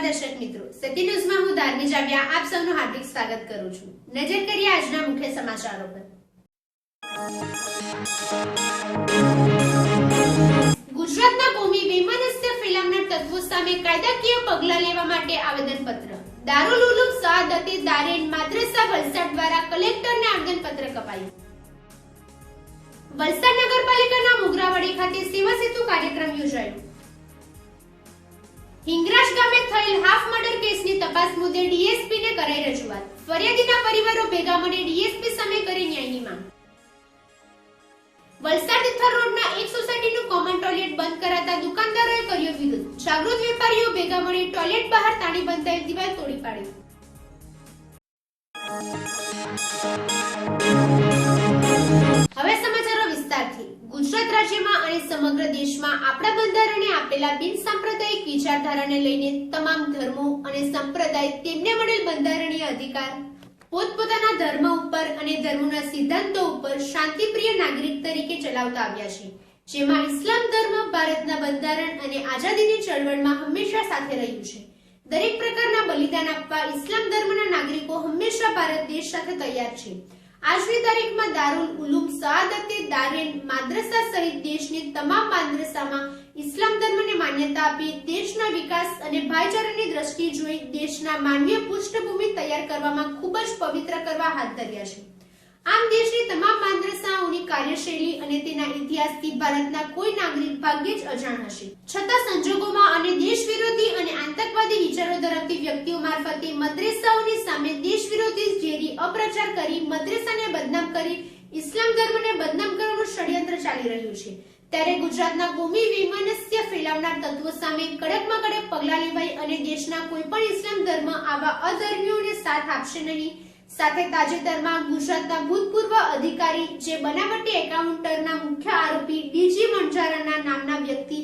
દર્શક મિત્રો, સતી ન્યૂઝમાં હું ધાર્મી જાવ્યા આપ સૌનું હાર્દિક સ્વાગત કરું છું। નજર કરીએ આજના મુખ્ય સમાચારો પર। ગુજરાતના કોમી વૈમનસ્ય ફેલાવનાર તત્વો સામે કાયદાકીય પગલાં લેવા માટે આવેદનપત્ર। દારૂલ ઉલૂમ સઆદતે દારેન માદ્રસા વલસાડ દ્વારા કલેક્ટરને આવેદનપત્ર કપાયું। વલસાડ નગરપાલિકાના મોગરાવાડી ખાતે સેવા સેતુ કાર્યક્રમ યોજાયો। हिंगराज गामे थયેલ हाफ मर्डर केसनी तपास मुद्दे डीएसपी ने कराई रजूआत। फरियादीना परिवारो भेगा मळी डीएसपी सामे करी न्यायनी मांग। वलसाड तिथल रोडना एक सोसायटीનું કોમન ટોયલેટ બંધ કરાતા દુકાનદારોએ કર્યો વિરોધ। જાગૃત વેપારીઓ ભેગા મળી ટોયલેટ બહાર તાણી બંધાયેલ દીવાલ તોડી પાડી। હવે સમાચારો વિસ્તારથી। ગુજરાત રાજ્યમાં અને સમગ્ર દેશમાં આપણા બંધારણે આપેલા બિનસાંપ્રદાયિક વિચારધારાને લઈને તમામ ધર્મો અને સંપ્રદાય તેમને મળેલ બંધારણીય અધિકાર પોતપોતાના ધર્મ ઉપર અને ધર્મના સિદ્ધાંતો ઉપર શાંતિપ્રિય નાગરિક તરીકે ચલાવતા આવ્યા છે, જેમાં ઇસ્લામ ધર્મ ભારતના બંધારણ અને આઝાદીની ચળવળમાં હંમેશા સાથે રહ્યું છે। દરેક પ્રકારના બલિદાન આપવા ઇસ્લામ ધર્મના નાગરિકો હંમેશા ભારત દેશ સાથે તૈયાર છે। આજની તારીખમાં દારૂલ ઉલૂમ સઆદતે દારેન માદ્રસા સહિત દેશની તમામ માદ્રસામાં ઇસ્લામ ધર્મને માન્યતા આપી દેશના વિકાસ અને ભાઈચારાની દ્રષ્ટિએ જોઈ દેશના માનવીય પૃષ્ઠભૂમિ તૈયાર કરવામાં ખૂબ જ પવિત્ર કરવા હાથ ધર્યા છે। આમ દેશની તમામ માદ્રસાઓની કાર્યશૈલી અને તેના ઇતિહાસથી ભારતના કોઈ નાગરિક ભાગ્યે જ અજાણ હશે, છતાં સંજોગોમાં અને દેશ વિરોધી અને આતંકવાદી વિચારો ધરાવતી વ્યક્તિઓ મારફતે મદ્રસાઓની સામે દેશ વિરોધી ઝેરી અપ્રચાર કરી મદ્રસાને બદનામ કરી ઇસ્લામ ધર્મને બદનામ કરવાનું ષડયંત્ર ચાલી રહ્યું છે। ત્યારે ગુજરાતના કોમી વૈમનસ્ય ફેલાવનાર તત્વો સામે કડકમાં કડક પગલાં લેવાય અને દેશના કોઈ પણ ઇસ્લામ ધર્મ આવા અધર્મીઓને સાથ આપશે નહીં। સાથે તાજેતરમાં ગુજરાતના ભૂતપૂર્વ અધિકારી જે બનાવટી એકાઉન્ટરના મુખ્ય આરોપી ડીજી મંજારાના નામના વ્યક્તિ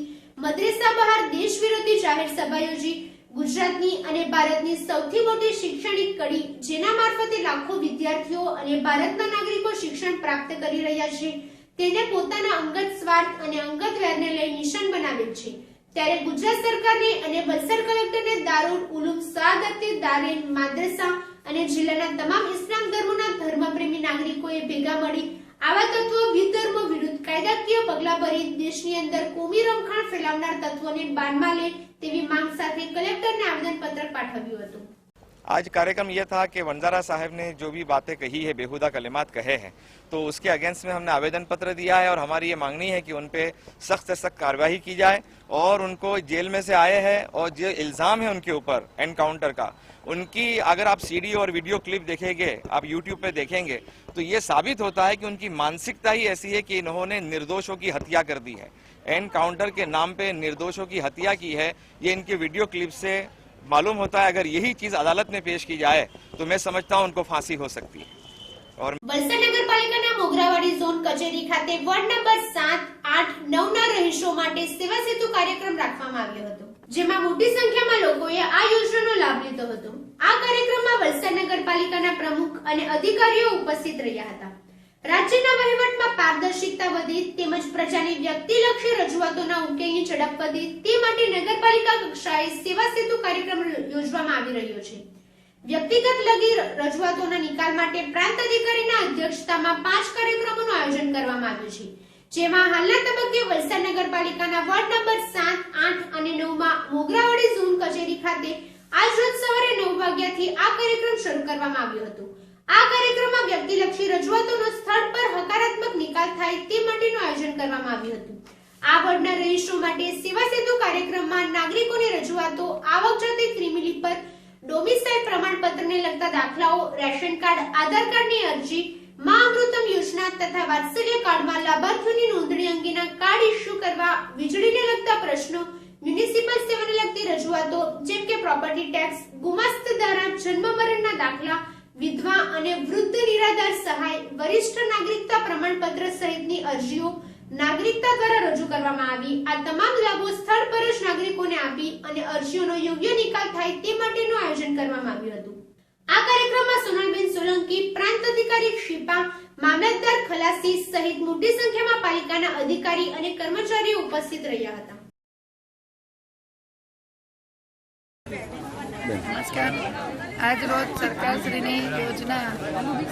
મદ્રસા બહાર દેશ વિરોધી જાહેર સભા યોજી ગુજરાતની અને ભારતની સૌથી મોટી શૈક્ષણિક કડી જેના મારફતે લાખો વિદ્યાર્થીઓ અને ભારતના નાગરિકો શિક્ષણ પ્રાપ્ત કરી રહ્યા છે તેને પોતાના અંગત સ્વાર્થ અને અંગત વેરને લઈ નિશાન બનાવેલ છે। ત્યારે ગુજરાત સરકારને અને વલસાડ કલેક્ટરને દારૂલ ઉલૂમ સઆદતે દારેન માદ્રસા અને જિલ્લાના તમામ ઇસ્લામ ધર્મના ધર્મપ્રેમી નાગરિકોએ ભેગા મળી આવા તત્વો વિધર્મ વિરુદ્ધ કાયદાકીય પગલાં ભરી દેશની અંદર કોમી રમખાણ ફેલાવનાર તત્વોને બાનમાં લે તેવી માંગ સાથે કલેક્ટરને આવેદનપત્ર પાઠવ્યું હતું। आज कार्यक्रम यह था कि वंजारा साहब ने जो भी बातें कही है, बेहुदा कलिमात कहे हैं, तो उसके अगेंस्ट में हमने आवेदन पत्र दिया है और हमारी ये मांगनी है कि उन पे सख्त से सख्त कार्रवाई की जाए और उनको जेल में से आए हैं और जो इल्ज़ाम है उनके ऊपर एनकाउंटर का, उनकी अगर आप सीडी और वीडियो क्लिप देखेंगे, आप यूट्यूब पे देखेंगे, तो ये साबित होता है कि उनकी मानसिकता ही ऐसी है कि इन्होंने निर्दोषों की हत्या कर दी है। एनकाउंटर के नाम पे निर्दोषों की हत्या की है, ये इनके वीडियो क्लिप से मालूम होता है। अगर यही चीज अदालत में पेश की जाए तो मैं समझता हूं उनको फांसी हो सकती है। और વલસાડ નગરપાલિકાના મોગરાવાડી ઝોન કચેરી ખાતે વોર્ડ નંબર 7, 8, 9 ના રહીશો માટે સેવા સેતુ કાર્યક્રમ રાખવામાં આવ્યો હતો, જેમાં મોટી સંખ્યામાં લોકોએ આ યોજનાનો લાભ લીધો હતો। આ કાર્યક્રમમાં વલસાડ નગરપાલિકાના પ્રમુખ અને અધિકારીઓ ઉપસ્થિત રહ્યા હતા। રાજ્યના વહીવટમાં પારદર્શિતા વધે તેમજ પ્રજાની વ્યક્તિલક્ષી રજૂઆતોના ઉકેલની ઝડપ વધે તે માટે નગરપાલિકા કક્ષાએ સેવા સેતુ કાર્યક્રમ યોજવામાં આવી રહ્યો છે। વ્યક્તિગત લગી રજૂઆતોના નિકાલ માટે પ્રાંત અધિકારીના અધ્યક્ષતામાં 5 કાર્યક્રમોનું આયોજન કરવામાં આવ્યું છે, જેમાં હાલના તબક્કે વલસાડ નગરપાલિકાના વોર્ડ નંબર 7, 8 અને 9 માં મોગરાવાડી ઝોન કચેરી ખાતે આજ રોજ સવારે 9 વાગ્યાથી આ કાર્યક્રમ શરૂ કરવામાં આવ્યો હતો। આ કાર્યક્રમમાં વ્યક્તિલક્ષી રજૂઆતોનો સ્થળ પર હકારાત્મક નિકાલ થાય તે માટેનું આયોજન કરવામાં આવ્યું હતું। આ વોર્ડના રહીશો માટે સેવા સેતુ કાર્યક્રમમાં નાગરિકોની રજૂઆતો, આવક જાતિ ત્રિમિલિપર, ડોમિસાઇલ પ્રમાણપત્રને લગતા દાખલાઓ, રેશન કાર્ડ, આધાર કાર્ડની અરજી, મા અમૃતમ યોજના તથા વાત્સલ્ય કાર્ડમાં લાભાર્થીઓની નોંધણી અંગેના કાર્ડ ઇસ્યુ કરવા, વીજળીને લગતા પ્રશ્નો, મ્યુનિસિપલ સેવાને લગતી રજૂઆતો જેમ કે પ્રોપર્ટી ટેક્સ, ગુમાસ્ત ધારા, જન્મ મરણના દાખલા, વિધવા અને વૃદ્ધ નિરાધાર સહાય, વરિષ્ઠ નાગરિકતા પ્રમાણપત્ર સહિતની અરજીઓ નાગરિકતા દ્વારા રજૂ કરવામાં આવી। આ તમામ લાભો સ્થળ પર જ નાગરિકોને આપી અને અરજીઓનો યોગ્ય નિકાલ થાય તે માટેનું આયોજન કરવામાં આવ્યું હતું। આ કાર્યક્રમમાં સોનલબેન સોલંકી, પ્રાંત અધિકારી ક્ષિપા, મામલતદાર ખલાસી સહિત મોટી સંખ્યામાં પાલિકાના અધિકારી અને કર્મચારીઓ ઉપસ્થિત રહ્યા હતા। નમસ્કાર. આજ રોજ સરકારશ્રીની યોજના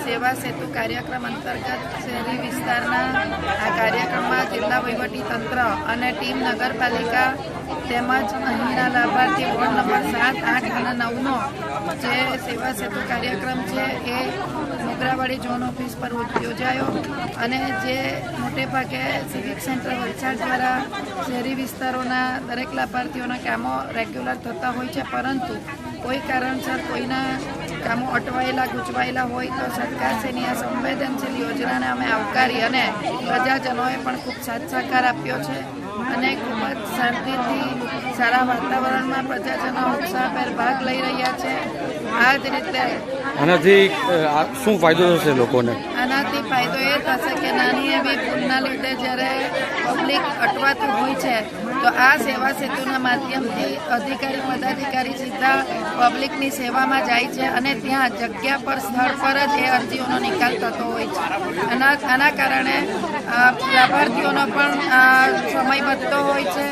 સેવા સેતુ કાર્યક્રમ અંતર્ગત શહેરી વિસ્તારના આ કાર્યક્રમમાં જિલ્લા વહીવટીતંત્ર અને ટીમ નગરપાલિકા તેમજ અહીંના લાભાર્થી વોર્ડ નંબર 7, 8 અને 9નો જે સેવા સેતુ કાર્યક્રમ છે એ મોગરાવાડી ઝોન ઓફિસ પર યોજાયો અને જે મોટે ભાગે સિવિક સેન્ટર વલસાડ દ્વારા શહેરી વિસ્તારોના દરેક લાભાર્થીઓના કામો રેગ્યુલર થતા હોય છે, પરંતુ કોઈ કારણસર કોઈના કામો અટવાયેલા ગૂંચવાયેલા હોય તો સરકારશ્રીની આ સંવેદનશીલ યોજનાને અમે આવકારી અને પ્રજાજનોએ પણ ખૂબ સાથ સહકાર આપ્યો છે અને ખૂબ જ શાંતિથી સારા વાતાવરણમાં પ્રજાજનો ઉત્સાહભેર ભાગ લઈ રહ્યા છે. આ જ રીતે આનાથી શું ફાયદો થશે લોકોને? આનાથી ફાયદો એ થશે કે નાની એવી ભૂલના લીધે જ્યારે પબ્લિક અટવાતું હોય છે તો આ સેવા સેતુના માધ્યમથી અધિકારી પદાધિકારી સીધા પબ્લિકની સેવામાં જાય છે અને ત્યાં જગ્યા પર સ્થળ પર જ એ અરજીઓનો નિકાલ થતો હોય છે. આના કારણે લાભાર્થીઓનો પણ સમય વધતો હોય છે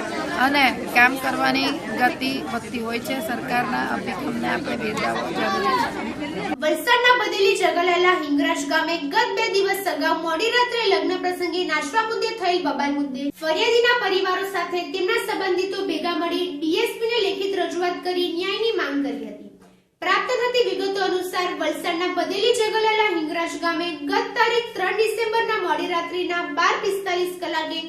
અને કામ કરવાની ગતિ વધતી હોય છે. સરકારના અભિગમને આપણે બિરદાવવો જરૂરી છે. વલસાડના બદેલી જગલાલા હિંગરાજ ગામે ગત 2 દિવસ અગાઉ મોડી રાત્રે લગ્ન પ્રસંગે નાચવા મુદ્દે થયેલ બબાલ મુદ્દે ફરિયાદીના પરિવારો સાથે તેમના સંબંધિતો ભેગા મળી ડીએસપીને લેખિત રજૂઆત કરી ન્યાયની માંગ કરી હતી. પ્રાપ્ત થતી વિગતો અનુસાર વલસાડના બદેલી જગલાલા હિંગરાજ ગામે ગત તારીખ 3 ડિસેમ્બરના મોડી રાત્રિના 12:45 કલાકે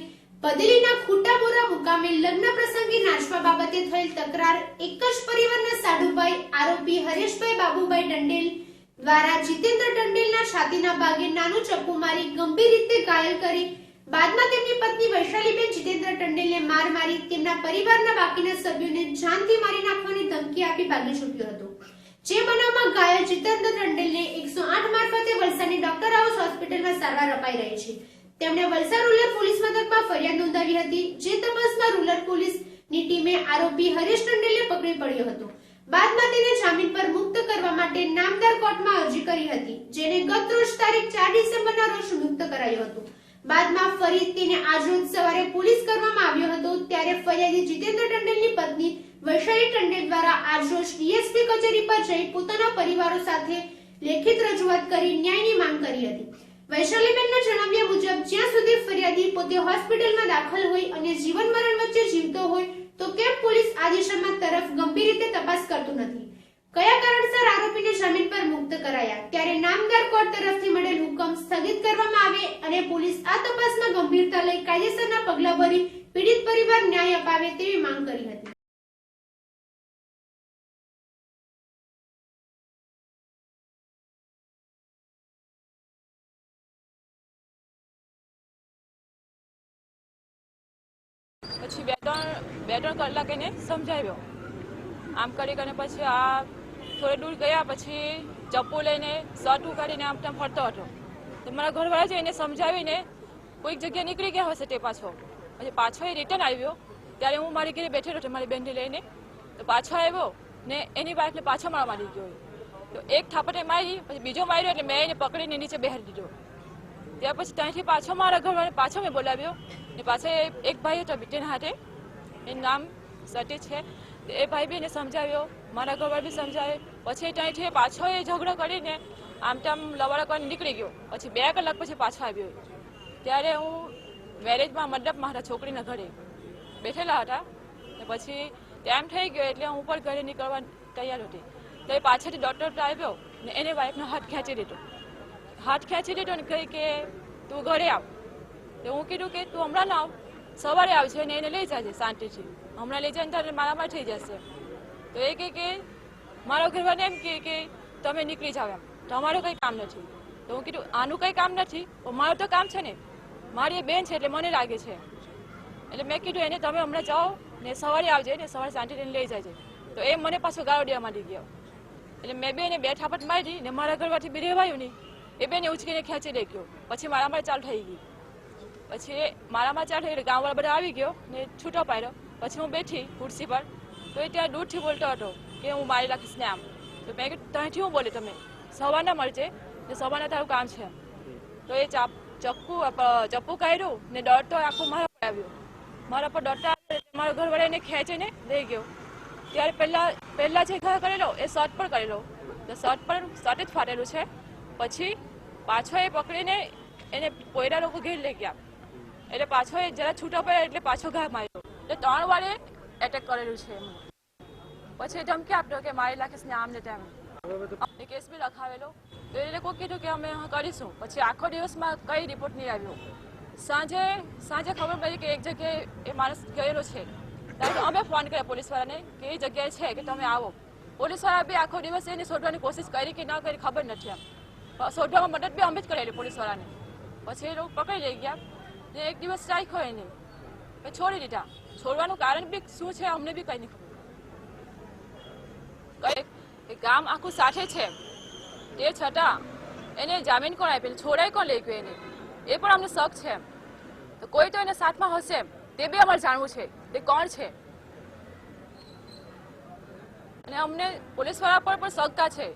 બદેલીના ખૂટામોરા મુકામે લગ્ન પ્રસંગે નાચવા બાબતે થયેલ તકરાર એક જ પરિવારના સાડુભાઈ આરોપી હરેશભાઈ બાબુભાઈ ટંડેલ દ્વારા જીતેન્દ્ર ટંડેલના છાતીના ભાગે નાનું ચપ્પુ મારી ગંભીર રીતે ઘાયલ કરી બાદમાં તેમની પત્ની વૈશાલીબેન જીતેન્દ્ર ટંડેલને માર મારી તેમના પરિવારના બાકીના સભ્યોને જાનથી મારી નાખવાની ધમકી આપી ભાગી છૂટ્યો હતો. જે બનાવમાં ઘાયલ જીતેન્દ્ર ટંડેલને 108 મારફતે વલસાડની ડોક્ટર હાઉસ હોસ્પિટલમાં સારવાર અપાઈ રહી છે. તેમણે વલસાડ રૂરલ પોલીસ મથકમાં ફરિયાદ નોંધાવી હતી, જે તપાસમાં રૂરલ પોલીસની ટીમે આરોપી હરેશ ટંડેલને પકડી પડ્યો હતો. બાદમાં તેને જામીન પર મુક્ત કરવા માટે નામદાર કોર્ટમાં અરજી કરી હતી, જેને ગત રોજ તારીખ 4 ડિસેમ્બરના રોજ મુક્ત કરાયો હતો. બાદમાં ફરી તેને આજરોજ સવારે પોલીસ કરવામાં આવ્યો હતો, ત્યારે ફરિયાદી જીતેન્દ્ર ટંડેલની પત્ની વૈશાલી ટંડેલ દ્વારા આજરોજ ડીએસપી કચેરી પર જઈ પોતાના પરિવારો સાથે લેખિત રજૂઆત કરી ન્યાયની માંગ કરી હતી. વૈશાલીબેનના જણાવ્યા મુજબ જ્યાં સુધી ફરિયાદી પોતે હોસ્પિટલમાં દાખલ હોય અને જીવન મરણ વચ્ચે જીવતો હોય તો કેમ પોલીસ આ દિશામાં તરફ ગંભીર રીતે તપાસ કરતું નથી? કયા કારણસર આરોપીને જામીન પર મુક્ત કરાયા? ત્યારે નામદાર કોર્ટ તરફથી મળેલ હુકમ સ્થગિત કરવામાં આવે અને પોલીસ આ તપાસમાં ગંભીરતા લઈ કાયદેસરના પગલાં ભરી પીડિત પરિવાર ન્યાય અપાવે તેવી માંગ કરી હતી. પછી બે ત્રણ કલાક એને સમજાવ્યો. આમ કરીને પછી આ થોડે દૂર ગયા પછી ચપ્પુ લઈને શર્ટ ઉકાળીને આમ તેમ ફરતો હતો. તો મારા ઘરવાળા છે એને સમજાવીને કોઈક જગ્યાએ નીકળી ગયા હશે તે પાછો એ રિટર્ન આવ્યો. ત્યારે હું મારી ઘરે બેઠેલો હતો મારી બેનને લઈને. તો પાછો આવ્યો ને એની વાઈફને પાછો મારવા માંડી ગયો. તો એક થાપટે મારી, પછી બીજો માર્યો એટલે મેં એને પકડીને નીચે બેહાડી દીધો. ત્યાર પછી ત્યાંથી પાછો મારા ઘરવાળાને પાછો મેં બોલાવ્યો ને પાછળ એક ભાઈ હતો બીટેના હાથે, એનું નામ સતીશ છે. એ ભાઈ બી એને સમજાવ્યો, મારા ઘરવાળા બી સમજાવે. પછી ત્યાંથી પાછો એ ઝઘડો કરીને આમ તેમ લવાડા કરીને નીકળી ગયો. પછી 2 કલાક પછી પાછો આવ્યો. ત્યારે હું મેરેજમાં મંડપ મારા છોકરીના ઘરે બેઠેલા હતા ને પછી ટાઈમ થઈ ગયો એટલે હું પણ ઘરે નીકળવા તૈયાર હતી. તો એ પાછળથી ડૉક્ટર આવ્યો ને એને વાઈફનો હાથ ખેંચી લીધો ને કહી કે તું ઘરે આવ. તો હું કીધું કે તું હમણાં ના આવ, સવારે આવશે ને એને લઈ જજે શાંતિથી, હમણાં લઈ જાય તારે મારામાં થઈ જશે. તો એ કે મારો ઘરવાળાને એમ કે તમે નીકળી જાવ, એમ તમારું કંઈ કામ નથી. તો હું કીધું આનું કંઈ કામ નથી, મારું તો કામ છે ને, મારી એ બેન છે એટલે મને લાગે છે. એટલે મેં કીધું એને તમે હમણાં જાઓ ને સવારે આવજે ને સવારે શાંતિથી લઈ જજે. તો એ મને પાછો ગાળો દેવા માંડી ગયો. એટલે મેં બે એને 2 થાપટ મારી ને મારા ઘરવાથી બી રહેવાયું નહીં. એ બેને ઉચકીને ખેંચી લઈ ગયો. પછી મારામાં ચાલુ થઈ ગઈ. પછી મારામાં ચાલુ થઈ એટલે ગામવાળા બધા આવી ગયો ને છૂટો પાડ્યો. પછી હું બેઠી ખુરશી પર, તો એ ત્યાં દૂરથી બોલતો હતો કે હું મારી રાખીશ ને આમ. તો મેં કીધું ત્યાંથી હું બોલી તમે સવારના મળજે ને સવારના તારું કામ છે. તો એ ચપ્પુ કાઢ્યું ને દોડતો આખું મારા પર આવ્યો. મારા પર દોડતા મારા ઘરવાળા એને ખેંચીને લઈ ગયો. ત્યારે પહેલા જે ઘા કરેલો એ શર્ટ પર કરેલો, તો શર્ટ જ ફાટેલું છે. પછી પાછો એ પકડીને એને પોયરા લોકો ઘેર લઈ ગયા, એટલે પાછો એ જરા છૂટા પડ્યા એટલે પાછો ઘા માર્યો. એટલે 3 વાર એટેક કરેલું છે એમને. પછી ધમકી આપ્યો કે મારી નાખીશ ને આમ ને તેમ. કેસ બી લખાવેલો. તો એ લોકો કીધું કે અમે કરીશું. પછી આખો દિવસમાં કઈ રિપોર્ટ નહીં આવ્યો. સાંજે ખબર પડી કે એક જગ્યાએ એ માણસ ગયેલો છે. ત્યારે અમે ફોન કર્યા પોલીસવાળાને કે એ જગ્યાએ છે કે તમે આવો. પોલીસવાળા બી આખો દિવસ એને શોધવાની કોશિશ કરી કે ના કરી ખબર નથી. એમ શોધવામાં મદદ બી અમે જ કરેલી પોલીસવાળાને. પછી એ લોકો પકડી લઈ ગયા ને એક દિવસ રાખ્યો એને છોડી દીધા. છોડવાનું કારણ બી શું છે અમને બી કંઈ નહીં ખબર. ગામ આખું સાથે છે તે છતાં એને જામીન કોણ આપેલ, છોડાય કોણ લઈ ગયો એને, એ પણ અમને શક છે. તો કોઈ તો એને સાથમાં હશે તે બી અમારે જાણવું છે તે કોણ છે. અને અમને પોલીસવાળા પર પણ શંકા છે.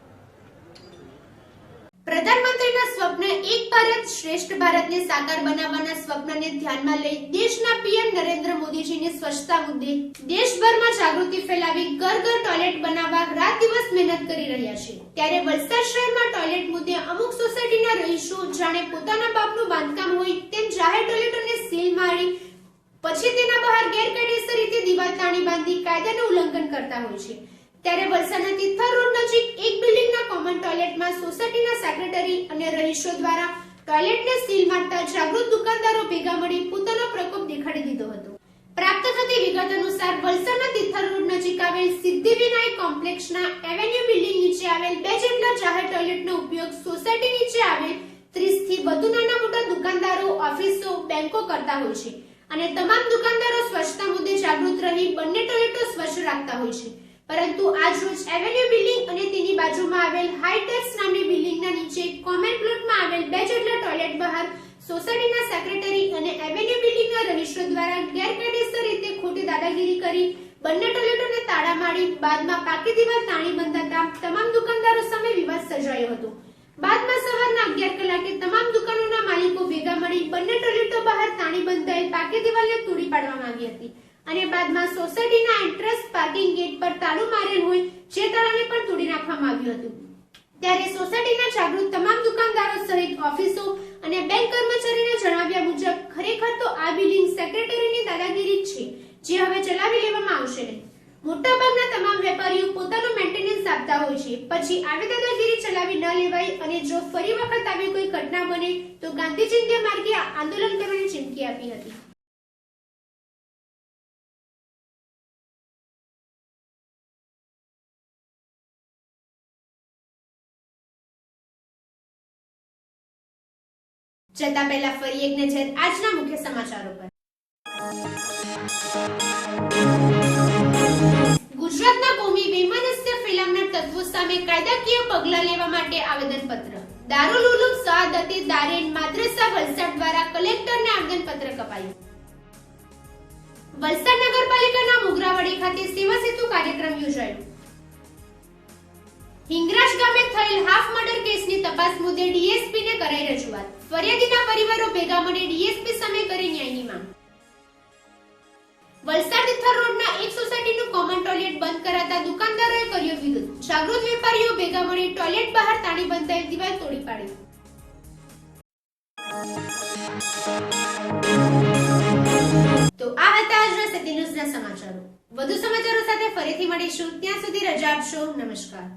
પ્રધાનમંત્રીના સ્વપ્ન એક ભારત શ્રેષ્ઠ ભારતને સાકાર બનાવવાના સ્વપ્નને ધ્યાનમાં લઈ દેશના પીએમ નરેન્દ્ર મોદીજીની સ્વચ્છતા મુદ્દે દેશભરમાં જાગૃતિ ફેલાવી ઘર ઘર ટોયલેટ બનાવવા રાત દિવસ મહેનત કરી રહ્યા છે. ત્યારે વલસાડ શહેરમાં ટોયલેટ મુદ્દે અમુક સોસાયટીના રહીશો જાણે પોતાના બાપનું બાંધકામ હોય તેમ જાહેર ટોયલેટોને સીલ મારી પછી તેના બહાર ગેરકાયદેસર રીતે દીવાલ તાણી બાંધી કાયદાનું ઉલ્લંઘન કરતા હોય છે. ત્યારે વલસાડના તિથલ રોડ નજીક એક બિલ્ડિંગના કોમન ટોયલેટમાં સોસાયટીના સેક્રેટરી અને રહીશો દ્વારા ટોયલેટને સીલ મારતા જાગૃત દુકાનદારો ભેગા મળી પોતાનો પ્રકોપ દેખાડી દીધો હતો. પ્રાપ્ત થતી વિગત અનુસાર વલસાડના તિથલ રોડ નજીક આવેલ સિદ્ધિવિનાયક કોમ્પ્લેક્સના એવેન્યુ બિલ્ડિંગ નીચે આવેલ 2 જેટલા જાહેર ટોયલેટનો ઉપયોગ સોસાયટી નીચે આવેલ 30 થી વધુ નાના મોટા દુકાનદારો, ઓફિસો, બેંકો કરતા હોય છે અને તમામ દુકાનદારો સ્વચ્છતા મુદ્દે જાગૃત રહી બંને ટોયલેટો સ્વચ્છ રાખતા હોય છે. પરંતુ આજ રોજ એવેન્યુ બિલ્ડિંગ અને તેની બાજુમાં આવેલ હાઈટેક્સ નામની બિલ્ડિંગના નીચે કોમન પ્લોટમાં આવેલ 2 જેટલા ટોયલેટ બહાર સોસાયટીના સેક્રેટરી અને એવેન્યુ બિલ્ડિંગના રહીશો દ્વારા ગેરકાયદેસર રીતે ખોટી દાદાગીરી કરી બંને ટોયલેટોને તાળા મારી બાદમાં પાકી દીવાલ તાણી બંધાતા તમામ દુકાનદારો સામે વિવાદ સર્જાયો હતો. બાદમાં સવારના 11 કલાકે તમામ દુકાનોના માલિકો ભેગા મળી બંને ટોયલેટો બહાર તાણી બંધાયેલ પાકી દીવાલને તોડી પાડવામાં આવી હતી અને બાદમાં સોસાયટીના એન્ટ્રન્સ પાર્કિંગ ગેટ પર તાળું મારેલ હોય જે તાળાને પણ તોડી નાખવામાં આવ્યું હતું. ત્યારે સોસાયટીના જાગૃત તમામ દુકાનદારો સહિત ઓફિસો અને બેંક કર્મચારીના જણાવ્યા મુજબ ખરેખર તો આ બિલ્ડિંગ સેક્રેટરીની દાદાગીરી છે જે હવે ચલાવી લેવામાં આવશે નહીં. મોટાભાગના તમામ વેપારીઓ પોતાનું મેન્ટેનન્સ આપતા હોય છે, પછી આવી દાદાગીરી ચલાવી ન લેવાય અને જો ફરી વખત આવી કોઈ ઘટના બને તો ગાંધી ચિંધ્યા માર્ગે આંદોલન કરવાની ચીમકી આપી હતી. જતા પહેલા ફરી એક નજર આજના મુખ્ય સમાચારો પર. ગુજરાતના કોમી વૈમનસ્ય ફેલાવનાર તત્વો સામે કાયદાકીય પગલાં લેવા માટે આવેદનપત્ર. દારૂલ ઉલૂમ સઆદતે દારેન માદ્રસા વલસાડ દ્વારા કલેક્ટરને આવેદનપત્ર કપાયું. વલસાડ નગરપાલિકાના મોગરાવાડી ખાતે સેવા સેતુ કાર્યક્રમ યોજાયો. હિંગરાજ ગામે થયેલ હાફ મર્ડર કેસની તપાસ મુદ્દે ડીએસપીને કરાઈ રજૂઆત. ફરિયાદીના પરિવારો ભેગા મળી ડીએસપી સામે કરી ન્યાયની માંગ. વલસાડ તિથલ રોડના એક સોસાયટીનું કોમન ટોયલેટ બંધ કરાતા દુકાનદારોએ કર્યો વિરોધ. જાગૃત વેપારીઓ ભેગા મળી ટોયલેટ બહાર તાળી બંધાયેલ દીવાલ તોડી પાડી. તો આ હતા આજના સિટી ન્યૂઝના સમાચારો. વધુ સમાચારો સાથે ફરીથી મળીશું. ત્યાં સુધી રજા આપશો. નમસ્કાર.